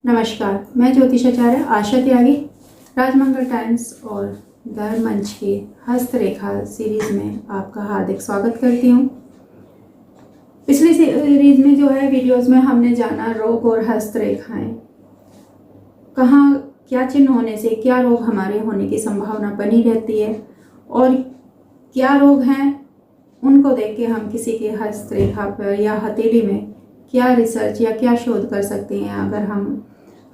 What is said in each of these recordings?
नमस्कार, मैं ज्योतिषाचार्य आशा त्यागी राजमंगल टाइम्स और दर मंच के हस्तरेखा सीरीज में आपका हार्दिक स्वागत करती हूँ। पिछली सीरीज में जो है वीडियोस में हमने जाना रोग और हस्तरेखाएं, कहाँ क्या चिन्ह होने से क्या रोग हमारे होने की संभावना बनी रहती है और क्या रोग हैं उनको देख के हम किसी के हस्तरेखा पर या हथेली में क्या रिसर्च या क्या शोध कर सकते हैं। अगर हम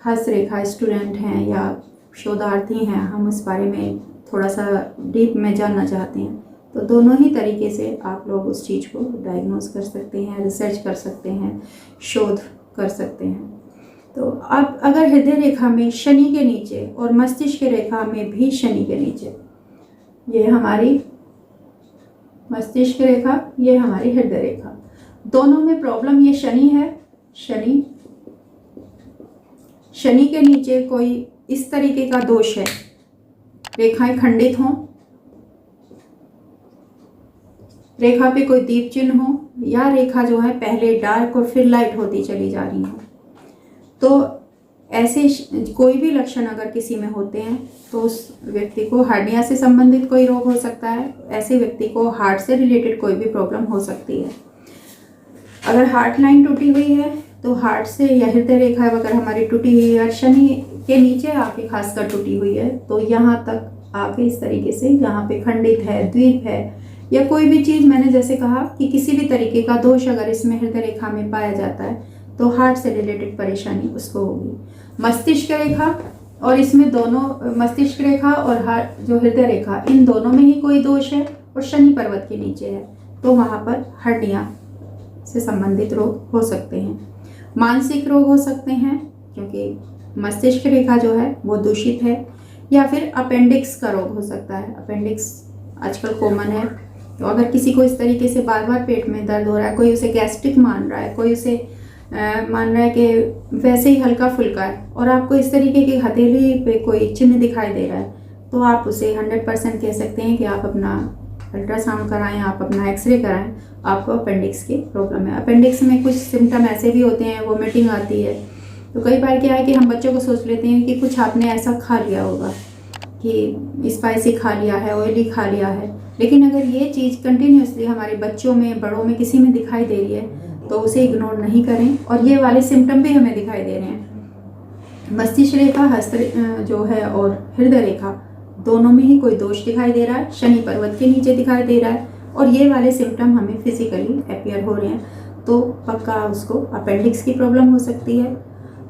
हस्तरेखा स्टूडेंट हैं या शोधार्थी हैं, हम उस बारे में थोड़ा सा डीप में जानना चाहते हैं, तो दोनों ही तरीके से आप लोग उस चीज़ को डायग्नोज कर सकते हैं, रिसर्च कर सकते हैं, शोध कर सकते हैं। तो अब अगर हृदय रेखा में शनि के नीचे और मस्तिष्क रेखा में भी शनि के नीचे, ये हमारी मस्तिष्क रेखा, ये हमारी हृदय रेखा, दोनों में प्रॉब्लम ये शनि है। शनि के नीचे कोई इस तरीके का दोष है, रेखाएं खंडित हों, रेखा पे कोई दीप चिन्ह हो, या रेखा जो है पहले डार्क और फिर लाइट होती चली जा रही हो, तो ऐसे कोई भी लक्षण अगर किसी में होते हैं तो उस व्यक्ति को हार्निया से संबंधित कोई रोग हो सकता है। ऐसे व्यक्ति को हार्ट से रिलेटेड कोई भी प्रॉब्लम हो सकती है। अगर हार्ट लाइन टूटी हुई है तो हार्ट से या हृदय रेखा अगर हमारी टूटी हुई है, शनि के नीचे आके खासकर टूटी हुई है, तो यहाँ तक आके इस तरीके से यहाँ पे खंडित है, द्वीप है, या कोई भी चीज़, मैंने जैसे कहा कि किसी भी तरीके का दोष अगर इसमें हृदय रेखा में पाया जाता है तो हार्ट से रिलेटेड परेशानी उसको होगी। मस्तिष्क रेखा और इसमें दोनों, मस्तिष्क रेखा और हार्ट जो हृदय रेखा, इन दोनों में ही कोई दोष है और शनि पर्वत के नीचे है, तो वहाँ पर हड्डियाँ से संबंधित रोग हो सकते हैं। मानसिक रोग हो सकते हैं क्योंकि मस्तिष्क रेखा जो है वो दूषित है, या फिर अपेंडिक्स का रोग हो सकता है। अपेंडिक्स आजकल कॉमन है, तो अगर किसी को इस तरीके से बार बार पेट में दर्द हो रहा है, कोई उसे गैस्ट्रिक मान रहा है, कोई उसे मान रहा है कि वैसे ही हल्का फुल्का है, और आपको इस तरीके की हथेली पे कोई चिन्ह दिखाई दे रहा है, तो आप उसे 100% कह सकते हैं कि आप अपना अल्ट्रासाउंड कराएं, आप अपना एक्सरे कराएं, आपको अपेंडिक्स की प्रॉब्लम है। अपेंडिक्स में कुछ सिम्टम ऐसे भी होते हैं, वोमिटिंग आती है। तो कई बार क्या है कि हम बच्चों को सोच लेते हैं कि कुछ आपने ऐसा खा लिया होगा कि स्पाइसी खा लिया है, ऑयली खा लिया है, लेकिन अगर ये चीज़ कंटिन्यूसली हमारे बच्चों में, बड़ों में, किसी में दिखाई दे रही है तो उसे इग्नोर नहीं करें। और ये वाले सिम्टम भी हमें दिखाई दे रहे हैं, मस्तिष्क रेखा, हस्त जो है और हृदय रेखा, दोनों में ही कोई दोष दिखाई दे रहा है, शनि पर्वत के नीचे दिखाई दे रहा है, और ये वाले सिम्टम हमें फिजिकली अपियर हो रहे हैं, तो पक्का उसको अपेंडिक्स की प्रॉब्लम हो सकती है।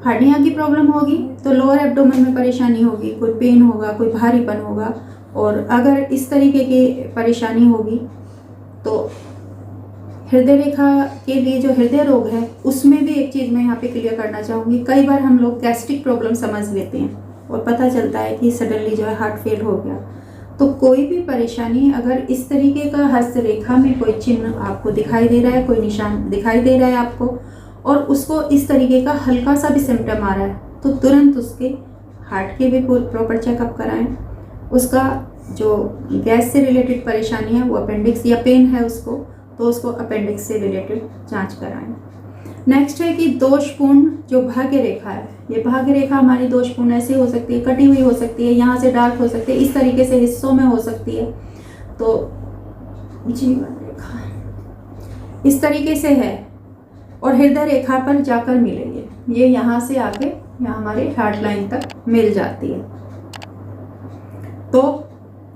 हड्डियाँ की प्रॉब्लम होगी तो लोअर एब्डोमेन में परेशानी होगी, कोई पेन होगा, कोई भारीपन होगा। और अगर इस तरीके की परेशानी होगी तो हृदय रेखा के लिए जो हृदय रोग है उसमें भी एक चीज़ मैं यहाँ पे क्लियर करना चाहूँगी। कई बार हम लोग गैस्ट्रिक प्रॉब्लम समझ लेते हैं और पता चलता है कि सडनली जो है हार्ट फेल हो गया। तो कोई भी परेशानी अगर इस तरीके का हस्तरेखा में कोई चिन्ह आपको दिखाई दे रहा है, कोई निशान दिखाई दे रहा है आपको, और उसको इस तरीके का हल्का सा भी सिम्टम आ रहा है, तो तुरंत उसके हार्ट के भी प्रॉपर चेकअप कराएं। उसका जो गैस से रिलेटेड परेशानी है, वो अपेंडिक्स या पेन है उसको, तो उसको अपेंडिक्स से रिलेटेड जांच कराएं। नेक्स्ट है कि दोषपूर्ण जो भाग्य रेखा है, ये भाग्य रेखा हमारी दोषपूर्ण ऐसे हो सकती है, कटी हुई हो सकती है, यहाँ से डार्क हो सकती है, इस तरीके से हिस्सों में हो सकती है। तो जीवन रेखा इस तरीके से है और हृदय रेखा पर जाकर मिलेगी, ये यहाँ से आके यहाँ हमारे हार्ट लाइन तक मिल जाती है। तो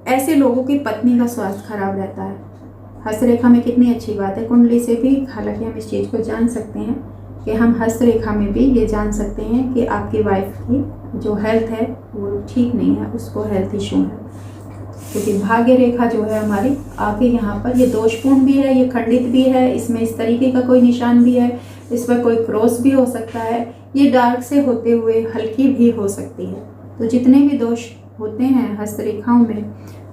ऐसे लोगों की पत्नी का स्वास्थ्य खराब रहता है। हस्तरेखा में कितनी अच्छी बात है, कुंडली से भी हालांकि हम इस चीज़ को जान सकते हैं कि हम हस्तरेखा में भी ये जान सकते हैं कि आपकी वाइफ की जो हेल्थ है वो ठीक नहीं है, उसको हेल्थ इशू है, क्योंकि भाग्य रेखा जो है हमारी आके यहाँ पर ये दोषपूर्ण भी है, ये खंडित भी है, इसमें इस तरीके का कोई निशान भी है, इस पर कोई क्रॉस भी हो सकता है, ये डार्क से होते हुए हल्की भी हो सकती है। तो जितने भी दोष होते हैं हस्तरेखाओं में,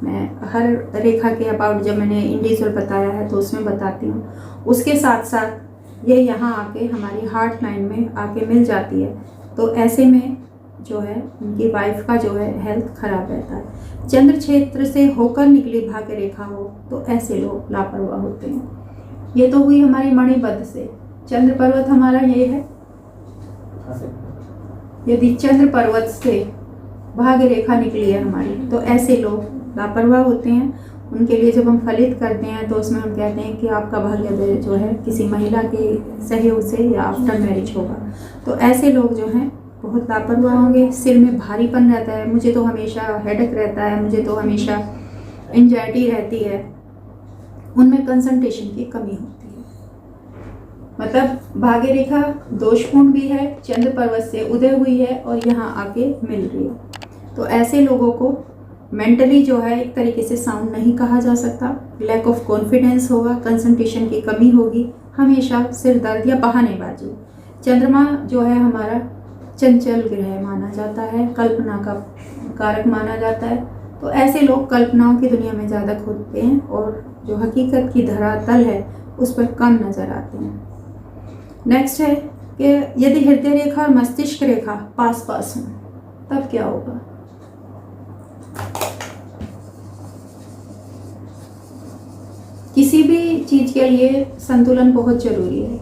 मैं हर रेखा के अबाउट जब मैंने इंडिविजुअल बताया है तो उसमें बताती हूँ, उसके साथ साथ ये यहाँ आके हमारी हार्ट लाइन में आके मिल जाती है, तो ऐसे में जो है उनकी वाइफ का जो है हेल्थ खराब रहता है। चंद्र क्षेत्र से होकर निकली भाग्य रेखा हो तो ऐसे लोग लापरवाह होते हैं। ये तो हुई हमारी मणिबद्ध से। चंद्र पर्वत हमारा ये है, यदि चंद्र पर्वत से भाग्य रेखा निकली है हमारी, तो ऐसे लोग लापरवाह होते हैं। उनके लिए जब हम फलित करते हैं तो उसमें हम कहते हैं कि आपका भाग्योदय जो है किसी महिला के सहयोग से या आफ्टर मैरिज होगा। तो ऐसे लोग जो हैं बहुत लापरवाह होंगे। सिर में भारीपन रहता है, मुझे तो हमेशा हेडेक रहता है, मुझे तो हमेशा एंजाइटी रहती है। उनमें कंसंट्रेशन की कमी होती है। मतलब भाग्य रेखा दोषपूर्ण भी है, चंद्र पर्वत से उदय हुई है और यहाँ आके मिल रही है। तो ऐसे लोगों को मेंटली जो है एक तरीके से साउंड नहीं कहा जा सकता। लैक ऑफ कॉन्फिडेंस होगा, कंसंट्रेशन की कमी होगी, हमेशा सिर दर्द या बहानेबाजी। चंद्रमा जो है हमारा चंचल ग्रह माना जाता है, कल्पना का कारक माना जाता है। तो ऐसे लोग कल्पनाओं की दुनिया में ज़्यादा खोदते हैं और जो हकीकत की धरातल है उस पर कम नज़र आते हैं। नेक्स्ट है कि यदि हृदय रेखा और मस्तिष्क रेखा पास पास हों तब क्या होगा। किसी भी चीज़ के लिए संतुलन बहुत ज़रूरी है।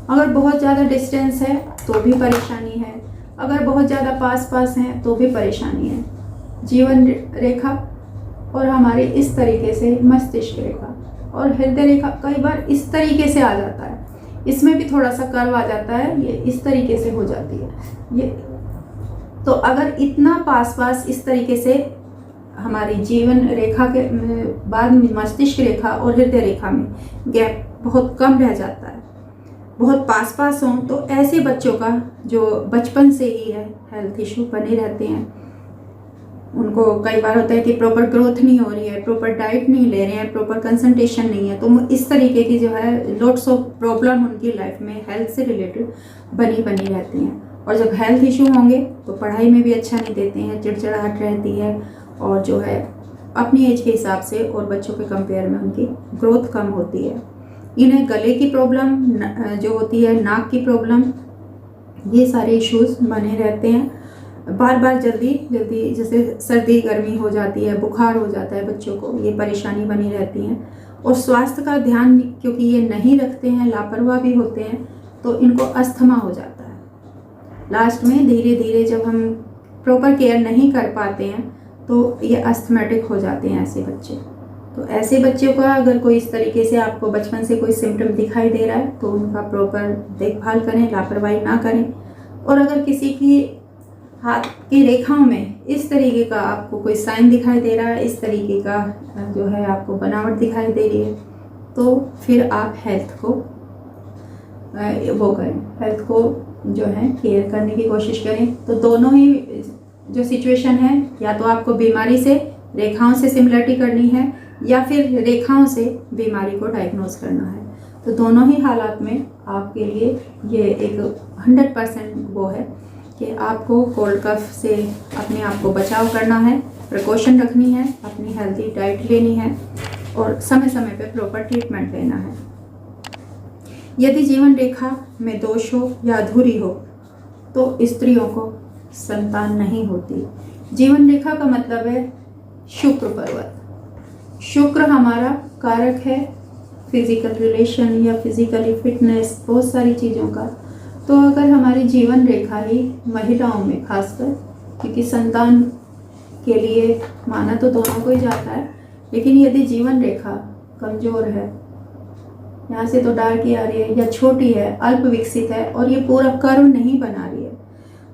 अगर बहुत ज़्यादा डिस्टेंस है तो भी परेशानी है, अगर बहुत ज़्यादा पास पास हैं तो भी परेशानी है। जीवन रेखा और हमारे इस तरीके से मस्तिष्क रेखा और हृदय रेखा कई बार इस तरीके से आ जाता है, इसमें भी थोड़ा सा कर्व आ जाता है, ये इस तरीके से हो जाती है ये। तो अगर इतना पास पास इस तरीके से हमारी जीवन रेखा के बाद में मस्तिष्क रेखा और हृदय रेखा में गैप बहुत कम रह जाता है, बहुत पास पास हों, तो ऐसे बच्चों का जो बचपन से ही है हेल्थ इशू बने रहते हैं। उनको कई बार होता है कि प्रॉपर ग्रोथ नहीं हो रही है, प्रॉपर डाइट नहीं ले रहे हैं, प्रॉपर कंसंट्रेशन नहीं है। तो इस तरीके की जो है लॉट्स ऑफ प्रॉब्लम उनकी लाइफ में हेल्थ से रिलेटेड बनी रहती हैं। और जब हेल्थ इशू होंगे तो पढ़ाई में भी अच्छा नहीं देते हैं, चिड़चिड़ाहट रहती है और जो है अपनी एज के हिसाब से और बच्चों के कंपेयर में उनकी ग्रोथ कम होती है। इन्हें गले की प्रॉब्लम जो होती है, नाक की प्रॉब्लम, ये सारे इश्यूज बने रहते हैं। बार बार जल्दी जैसे सर्दी गर्मी हो जाती है, बुखार हो जाता है बच्चों को, ये परेशानी बनी रहती है। और स्वास्थ्य का ध्यान क्योंकि ये नहीं रखते हैं, लापरवाह भी होते हैं, तो इनको अस्थमा हो जाता है। लास्ट में धीरे धीरे जब हम प्रॉपर केयर नहीं कर पाते हैं तो ये अस्थमेटिक हो जाते हैं ऐसे बच्चे। तो ऐसे बच्चों का अगर कोई इस तरीके से आपको बचपन से कोई सिम्टम दिखाई दे रहा है तो उनका प्रॉपर देखभाल करें, लापरवाही ना करें। और अगर किसी की हाथ की रेखाओं में इस तरीके का आपको कोई साइन दिखाई दे रहा है, इस तरीके का जो है आपको बनावट दिखाई दे रही है, तो फिर आप हेल्थ को वो करें, हेल्थ को जो है केयर करने की कोशिश करें। तो दोनों ही जो सिचुएशन है, या तो आपको बीमारी से रेखाओं से सिमिलरिटी करनी है या फिर रेखाओं से बीमारी को डायग्नोज करना है। तो दोनों ही हालात में आपके लिए ये एक 100% वो है कि आपको कोल्ड कफ से अपने आप को बचाव करना है, प्रिकॉशन रखनी है, अपनी हेल्दी डाइट लेनी है और समय समय पे प्रॉपर ट्रीटमेंट लेना है। यदि जीवन रेखा में दोष हो या अधूरी हो तो स्त्रियों को संतान नहीं होती। जीवन रेखा का मतलब है शुक्र पर्वत। शुक्र हमारा कारक है फिजिकल रिलेशन या फिजिकली फिटनेस, बहुत सारी चीज़ों का। तो अगर हमारी जीवन रेखा ही महिलाओं में खासकर, क्योंकि संतान के लिए माना तो दोनों को ही जाता है, लेकिन यदि जीवन रेखा कमज़ोर है, यहाँ से तो डार्क आ रही है या छोटी है, अल्प विकसित है और ये पूरा कर्व नहीं बना रही है,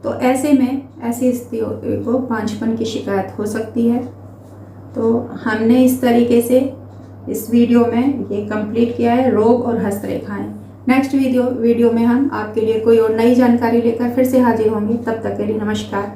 तो ऐसे में ऐसी स्त्रियों को पांचपन की शिकायत हो सकती है। तो हमने इस तरीके से इस वीडियो में ये कंप्लीट किया है, रोग और हस्तरेखाएं। नेक्स्ट वीडियो में हम आपके लिए कोई और नई जानकारी लेकर फिर से हाजिर होंगे। तब तक के लिए नमस्कार।